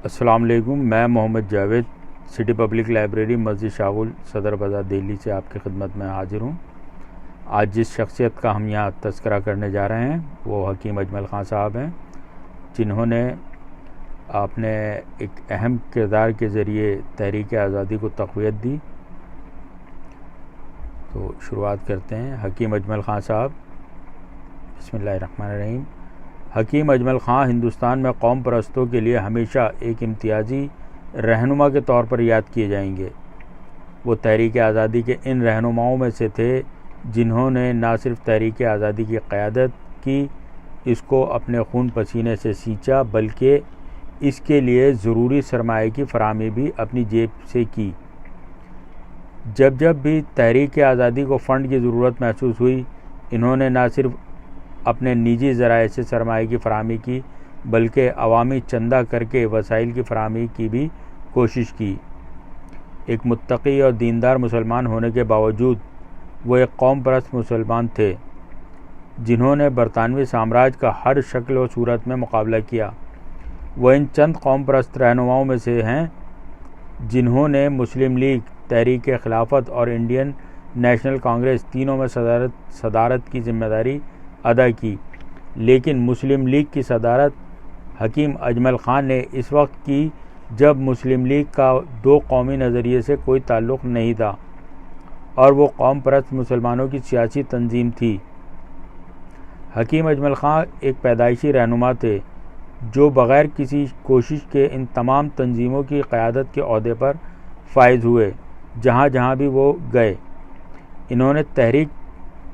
السلام علیکم، میں محمد جاوید سٹی پبلک لائبریری مسجد شاغل صدر بازار دہلی سے آپ کی خدمت میں حاضر ہوں۔ آج جس شخصیت کا ہم یہاں تذکرہ کرنے جا رہے ہیں وہ حکیم اجمل خان صاحب ہیں، جنہوں نے اپنے ایک اہم کردار کے ذریعے تحریک آزادی کو تقویت دی۔ تو شروعات کرتے ہیں۔ حکیم اجمل خان صاحب، بسم اللہ الرحمن الرحیم۔ حکیم اجمل خان ہندوستان میں قوم پرستوں کے لیے ہمیشہ ایک امتیازی رہنما کے طور پر یاد کیے جائیں گے۔ وہ تحریک آزادی کے ان رہنماؤں میں سے تھے جنہوں نے نہ صرف تحریک آزادی کی قیادت کی، اس کو اپنے خون پسینے سے سینچا، بلکہ اس کے لیے ضروری سرمایہ کی فراہمی بھی اپنی جیب سے کی۔ جب بھی تحریک آزادی کو فنڈ کی ضرورت محسوس ہوئی، انہوں نے نہ صرف اپنے نجی ذرائع سے سرمایہ کی فراہمی کی، بلکہ عوامی چندہ کر کے وسائل کی فراہمی کی بھی کوشش کی۔ ایک متقی اور دیندار مسلمان ہونے کے باوجود وہ ایک قوم پرست مسلمان تھے، جنہوں نے برطانوی سامراج کا ہر شکل و صورت میں مقابلہ کیا۔ وہ ان چند قوم پرست رہنماؤں میں سے ہیں جنہوں نے مسلم لیگ، تحریک خلافت اور انڈین نیشنل کانگریس تینوں میں صدارت کی ذمہ داری ادا کی، لیکن مسلم لیگ کی صدارت حکیم اجمل خان نے اس وقت کی جب مسلم لیگ کا دو قومی نظریے سے کوئی تعلق نہیں تھا اور وہ قوم پرست مسلمانوں کی سیاسی تنظیم تھی۔ حکیم اجمل خان ایک پیدائشی رہنما تھے جو بغیر کسی کوشش کے ان تمام تنظیموں کی قیادت کے عہدے پر فائز ہوئے جہاں بھی وہ گئے۔ انہوں نے تحریک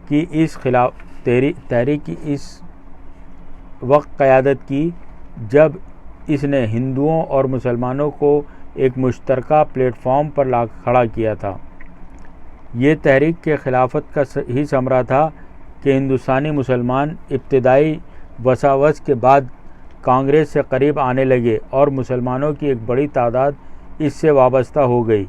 کی اس وقت قیادت کی جب اس نے ہندوؤں اور مسلمانوں کو ایک مشترکہ پلیٹ فارم پر کھڑا کیا تھا۔ یہ تحریک کے خلافت کا ہی ثمرہ تھا کہ ہندوستانی مسلمان ابتدائی وساوس کے بعد کانگریس سے قریب آنے لگے اور مسلمانوں کی ایک بڑی تعداد اس سے وابستہ ہو گئی۔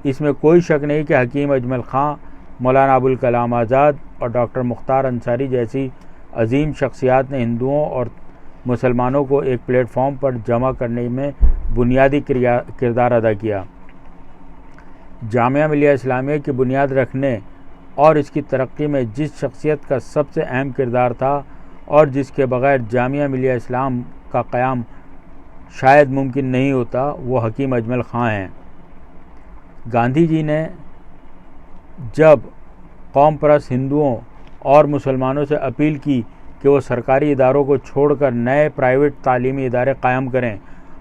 اس میں کوئی شک نہیں کہ حکیم اجمل خان، مولانا ابوالکلام آزاد اور ڈاکٹر مختار انصاری جیسی عظیم شخصیات نے ہندوؤں اور مسلمانوں کو ایک پلیٹ فارم پر جمع کرنے میں بنیادی کردار ادا کیا۔ جامعہ ملیہ اسلامیہ کی بنیاد رکھنے اور اس کی ترقی میں جس شخصیت کا سب سے اہم کردار تھا اور جس کے بغیر جامعہ ملیہ اسلام کا قیام شاید ممکن نہیں ہوتا، وہ حکیم اجمل خان ہیں۔ گاندھی جی نے جب قوم پرست ہندوؤں اور مسلمانوں سے اپیل کی کہ وہ سرکاری اداروں کو چھوڑ کر نئے پرائیویٹ تعلیمی ادارے قائم کریں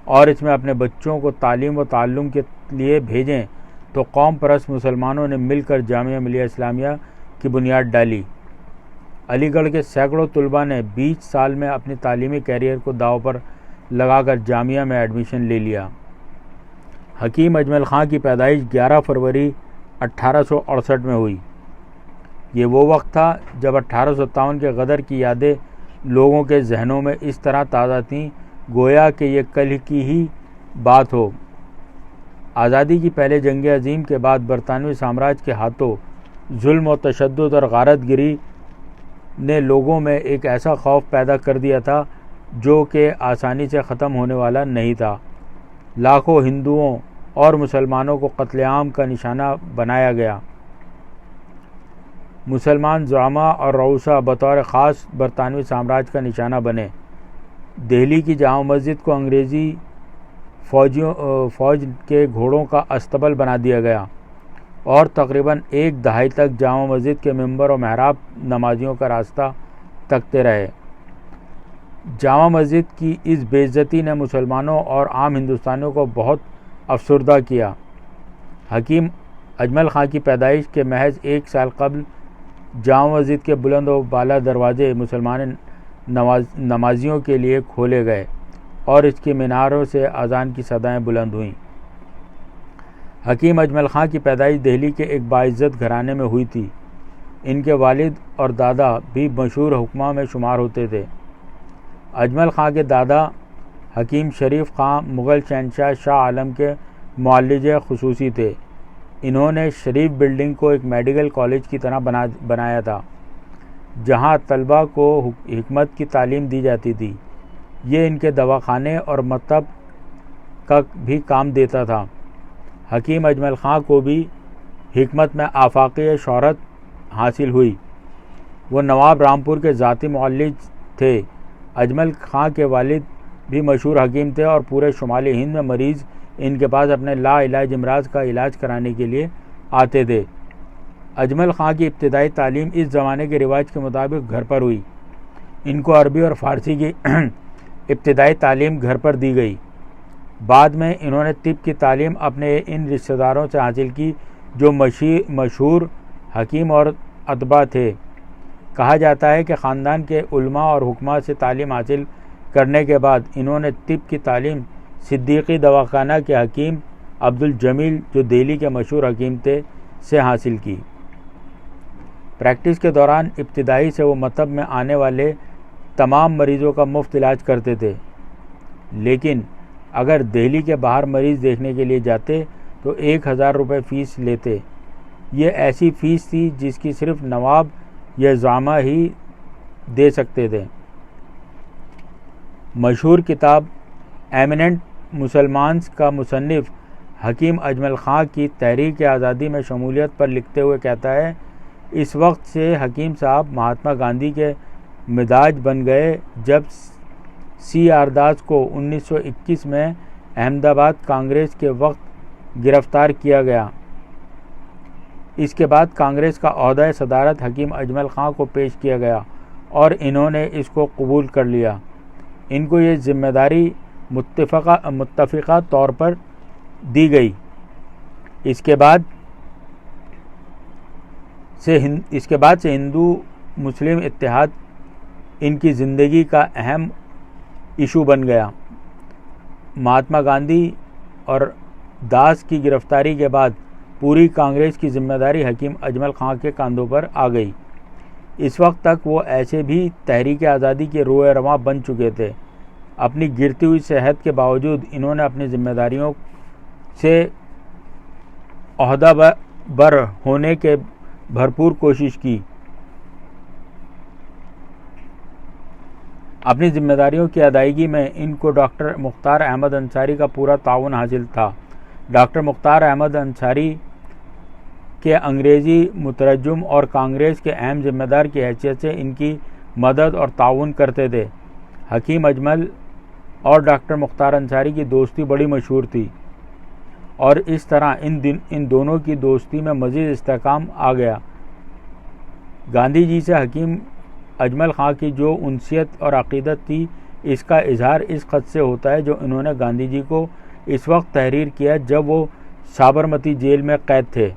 اور اس میں اپنے بچوں کو تعلیم و تعلم کے لیے بھیجیں، تو قوم پرست مسلمانوں نے مل کر جامعہ ملیہ اسلامیہ کی بنیاد ڈالی۔ علی گڑھ کے سینکڑوں طلباء نے 20 سال میں اپنی تعلیمی کیریئر کو داؤ پر لگا کر جامعہ میں ایڈمیشن لے لیا۔ حکیم اجمل خان کی پیدائش 11 فروری 1868 میں ہوئی۔ یہ وہ وقت تھا جب 1857 کے غدر کی یادیں لوگوں کے ذہنوں میں اس طرح تازہ تھیں گویا کہ یہ کل کی ہی بات ہو۔ آزادی کی پہلے جنگ عظیم کے بعد برطانوی سامراج کے ہاتھوں ظلم و تشدد اور غارت گری نے لوگوں میں ایک ایسا خوف پیدا کر دیا تھا جو کہ آسانی سے ختم ہونے والا نہیں تھا۔ لاکھوں ہندوؤں اور مسلمانوں کو قتل عام کا نشانہ بنایا گیا۔ مسلمان زعماء اور رؤساء بطور خاص برطانوی سامراج کا نشانہ بنے۔ دہلی کی جامع مسجد کو انگریزی فوج کے گھوڑوں کا استبل بنا دیا گیا اور تقریباً ایک دہائی تک جامع مسجد کے ممبر و محراب نمازیوں کا راستہ تکتے رہے۔ جامع مسجد کی اس بے عزتی نے مسلمانوں اور عام ہندوستانیوں کو بہت افسردہ کیا۔ حکیم اجمل خان کی پیدائش کے محض 1 سال قبل جامع مسجد کے بلند و بالا دروازے مسلمان نمازیوں کے لیے کھولے گئے اور اس کے میناروں سے اذان کی صدائیں بلند ہوئیں۔ حکیم اجمل خان کی پیدائش دہلی کے ایک باعزت گھرانے میں ہوئی تھی۔ ان کے والد اور دادا بھی مشہور حکماء میں شمار ہوتے تھے۔ اجمل خان کے دادا حکیم شریف خان مغل شہنشاہ شاہ عالم کے معالج خصوصی تھے۔ انہوں نے شریف بلڈنگ کو ایک میڈیکل کالج کی طرح بنایا تھا جہاں طلباء کو حکمت کی تعلیم دی جاتی تھی۔ یہ ان کے دواخانے اور مکتب کا بھی کام دیتا تھا۔ حکیم اجمل خاں کو بھی حکمت میں آفاقی شہرت حاصل ہوئی۔ وہ نواب رامپور کے ذاتی معالج تھے۔ اجمل خاں کے والد بھی مشہور حکیم تھے اور پورے شمالی ہند میں مریض ان کے پاس اپنے لا علاج امراض کا علاج کرانے کے لیے آتے تھے۔ اجمل خاں کی ابتدائی تعلیم اس زمانے کے رواج کے مطابق گھر پر ہوئی۔ ان کو عربی اور فارسی کی ابتدائی تعلیم گھر پر دی گئی۔ بعد میں انہوں نے طب کی تعلیم اپنے ان رشتہ داروں سے حاصل کی جو مشہور حکیم اور اطباء تھے۔ کہا جاتا ہے کہ خاندان کے علماء اور حکماء سے تعلیم حاصل کرنے کے بعد انہوں نے طب کی تعلیم صدیقی دواخانہ کے حکیم عبدالجمیل جو دہلی کے مشہور حکیم تھے سے حاصل کی۔ پریکٹس کے دوران ابتدائی سے وہ مطب میں آنے والے تمام مریضوں کا مفت علاج کرتے تھے، لیکن اگر دہلی کے باہر مریض دیکھنے کے لیے جاتے تو 1000 روپے فیس لیتے۔ یہ ایسی فیس تھی جس کی صرف نواب یا زعما ہی دے سکتے تھے۔ مشہور کتاب ایمیننٹ مسلمانز کا مصنف حکیم اجمل خاں کی تحریک آزادی میں شمولیت پر لکھتے ہوئے کہتا ہے، اس وقت سے حکیم صاحب مہاتما گاندھی کے مزاج بن گئے جب سی آر داس کو 1921 میں احمد آباد کانگریس کے وقت گرفتار کیا گیا۔ اس کے بعد کانگریس کا عہدہ صدارت حکیم اجمل خاں کو پیش کیا گیا اور انہوں نے اس کو قبول کر لیا۔ ان کو یہ ذمہ داری متفقہ طور پر دی گئی۔ اس کے بعد سے ہندو مسلم اتحاد ان کی زندگی کا اہم ایشو بن گیا۔ مہاتما گاندھی اور داس کی گرفتاری کے بعد پوری کانگریس کی ذمہ داری حکیم اجمل خاں کے کاندھوں پر آ گئی۔ اس وقت تک وہ ایسے بھی تحریک آزادی کے روح رواں بن چکے تھے۔ اپنی گرتی ہوئی صحت کے باوجود انہوں نے اپنی ذمہ داریوں سے عہدہ بر ہونے کے بھرپور کوشش کی۔ اپنی ذمہ داریوں کی ادائیگی میں ان کو ڈاکٹر مختار احمد انصاری کا پورا تعاون حاصل تھا۔ ڈاکٹر مختار احمد انصاری کے انگریزی مترجم اور کانگریس کے اہم ذمہ دار کی حیثیت سے ان کی مدد اور تعاون کرتے تھے۔ حکیم اجمل اور ڈاکٹر مختار انصاری کی دوستی بڑی مشہور تھی اور اس طرح ان دونوں کی دوستی میں مزید استحکام آ گیا۔ گاندھی جی سے حکیم اجمل خاں کی جو انسیت اور عقیدت تھی، اس کا اظہار اس خط سے ہوتا ہے جو انہوں نے گاندھی جی کو اس وقت تحریر کیا جب وہ سابرمتی جیل میں قید تھے۔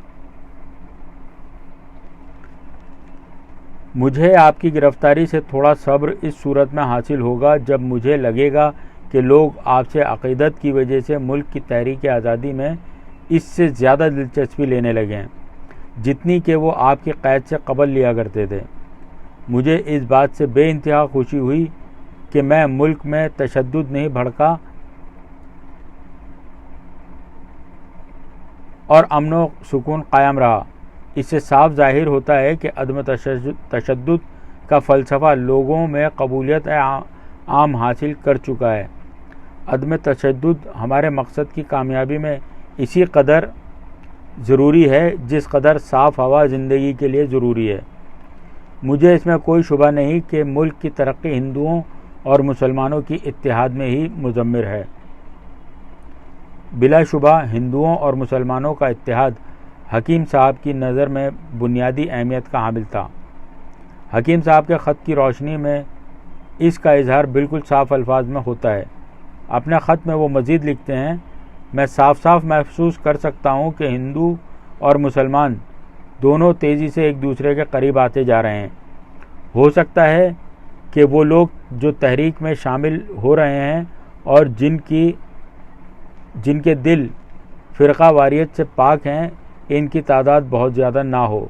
مجھے آپ کی گرفتاری سے تھوڑا صبر اس صورت میں حاصل ہوگا جب مجھے لگے گا کہ لوگ آپ سے عقیدت کی وجہ سے ملک کی تحریک آزادی میں اس سے زیادہ دلچسپی لینے لگے ہیں جتنی کہ وہ آپ کی قید سے قبل لیا کرتے تھے۔ مجھے اس بات سے بے انتہا خوشی ہوئی کہ میں ملک میں تشدد نہیں بھڑکا اور امن و سکون قائم رہا۔ اس سے صاف ظاہر ہوتا ہے کہ عدم تشدد کا فلسفہ لوگوں میں قبولیت عام حاصل کر چکا ہے۔ عدم تشدد ہمارے مقصد کی کامیابی میں اسی قدر ضروری ہے جس قدر صاف ہوا زندگی کے لیے ضروری ہے۔ مجھے اس میں کوئی شبہ نہیں کہ ملک کی ترقی ہندوؤں اور مسلمانوں کی اتحاد میں ہی مضمر ہے۔ بلا شبہ ہندوؤں اور مسلمانوں کا اتحاد حکیم صاحب کی نظر میں بنیادی اہمیت کا حامل تھا۔ حکیم صاحب کے خط کی روشنی میں اس کا اظہار بالکل صاف الفاظ میں ہوتا ہے۔ اپنے خط میں وہ مزید لکھتے ہیں، میں صاف محسوس کر سکتا ہوں کہ ہندو اور مسلمان دونوں تیزی سے ایک دوسرے کے قریب آتے جا رہے ہیں۔ ہو سکتا ہے کہ وہ لوگ جو تحریک میں شامل ہو رہے ہیں اور جن کے دل فرقہ واریت سے پاک ہیں، ان کی تعداد بہت زیادہ نہ ہو،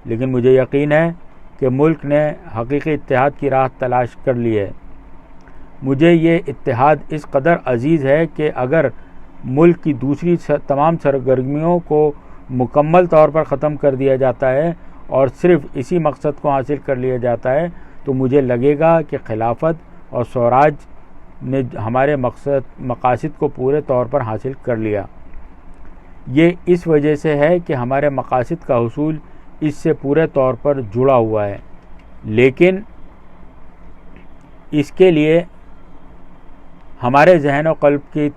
لیکن مجھے یقین ہے کہ ملک نے حقیقی اتحاد کی راہ تلاش کر لی ہے۔ مجھے یہ اتحاد اس قدر عزیز ہے کہ اگر ملک کی دوسری تمام سرگرمیوں کو مکمل طور پر ختم کر دیا جاتا ہے اور صرف اسی مقصد کو حاصل کر لیا جاتا ہے تو مجھے لگے گا کہ خلافت اور سوراج نے ہمارے مقاصد کو پورے طور پر حاصل کر لیا۔ یہ اس وجہ سے ہے کہ ہمارے مقاصد کا حصول اس سے پورے طور پر جڑا ہوا ہے، لیکن اس کے لیے ہمارے ذہن و قلب کی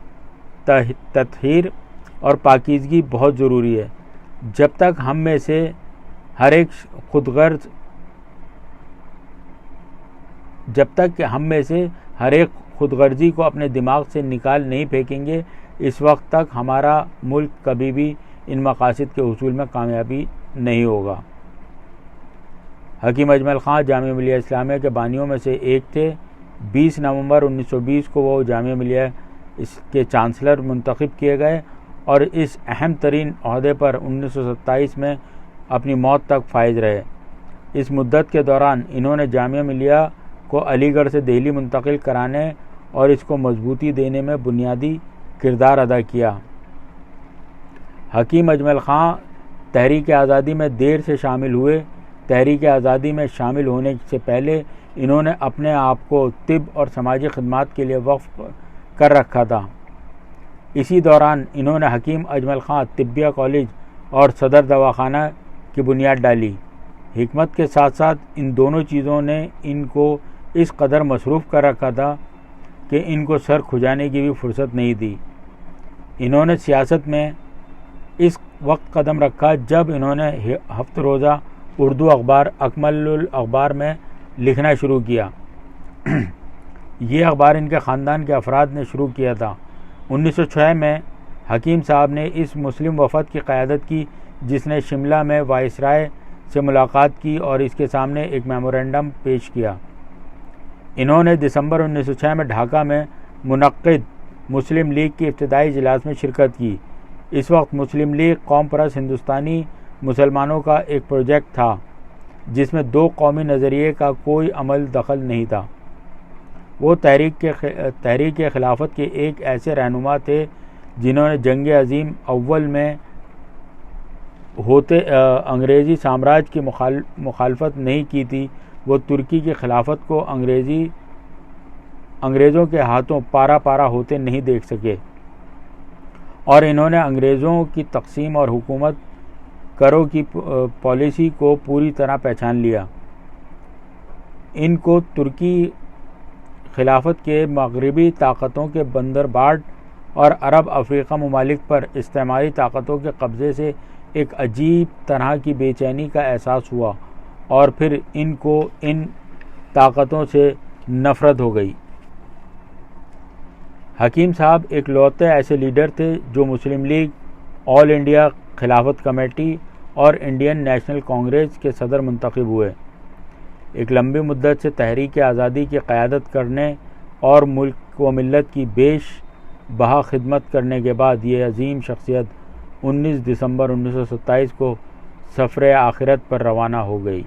تطہیر اور پاکیزگی بہت ضروری ہے۔ جب تک ہم میں سے ہر ایک خود غرضی کو اپنے دماغ سے نکال نہیں پھینکیں گے، اس وقت تک ہمارا ملک کبھی بھی ان مقاصد کے حصول میں کامیابی نہیں ہوگا۔ حکیم اجمل خان جامعہ ملیہ اسلامیہ کے بانیوں میں سے ایک تھے۔ 20 نومبر 1920 کو وہ جامعہ ملیہ اس کے چانسلر منتخب کیے گئے اور اس اہم ترین عہدے پر 1927 میں اپنی موت تک فائز رہے۔ اس مدت کے دوران انہوں نے جامعہ ملیہ کو علی گڑھ سے دہلی منتقل کرانے اور اس کو مضبوطی دینے میں بنیادی کردار ادا کیا۔ حکیم اجمل خان تحریک آزادی میں دیر سے شامل ہوئے۔ تحریک آزادی میں شامل ہونے سے پہلے انہوں نے اپنے آپ کو طب اور سماجی خدمات کے لیے وقف کر رکھا تھا۔ اسی دوران انہوں نے حکیم اجمل خان طبیہ کالج اور صدر دواخانہ کی بنیاد ڈالی۔ حکمت کے ساتھ ساتھ ان دونوں چیزوں نے ان کو اس قدر مصروف کر رکھا تھا کہ ان کو سر کھجانے کی بھی فرصت نہیں تھی۔ انہوں نے سیاست میں اس وقت قدم رکھا جب انہوں نے ہفت روزہ اردو اخبار اکمل الاخبار میں لکھنا شروع کیا۔ یہ اخبار ان کے خاندان کے افراد نے شروع کیا تھا۔ 1906 میں حکیم صاحب نے اس مسلم وفد کی قیادت کی جس نے شملہ میں وائسرائے سے ملاقات کی اور اس کے سامنے ایک میمورنڈم پیش کیا۔ انہوں نے دسمبر 1906 میں ڈھاکہ میں منعقد مسلم لیگ کی ابتدائی اجلاس میں شرکت کی۔ اس وقت مسلم لیگ قوم پرست ہندوستانی مسلمانوں کا ایک پروجیکٹ تھا جس میں دو قومی نظریے کا کوئی عمل دخل نہیں تھا۔ وہ تحریک خلافت کے ایک ایسے رہنما تھے جنہوں نے جنگ عظیم اول میں ہوتے انگریزی سامراج کی مخالفت نہیں کی تھی۔ وہ ترکی کی خلافت کو انگریزوں کے ہاتھوں پارا پارا ہوتے نہیں دیکھ سکے، اور انہوں نے انگریزوں کی تقسیم اور حکومت کروں کی پالیسی کو پوری طرح پہچان لیا۔ ان کو ترکی خلافت کے مغربی طاقتوں کے بندرباٹ اور عرب افریقہ ممالک پر استعماری طاقتوں کے قبضے سے ایک عجیب طرح کی بے چینی کا احساس ہوا اور پھر ان کو ان طاقتوں سے نفرت ہو گئی۔ حکیم صاحب ایک لوتے ایسے لیڈر تھے جو مسلم لیگ، آل انڈیا خلافت کمیٹی اور انڈین نیشنل کانگریس کے صدر منتخب ہوئے۔ ایک لمبی مدت سے تحریک آزادی کی قیادت کرنے اور ملک و ملت کی بیش بہا خدمت کرنے کے بعد یہ عظیم شخصیت 19 دسمبر 1927 کو سفر آخرت پر روانہ ہو گئی۔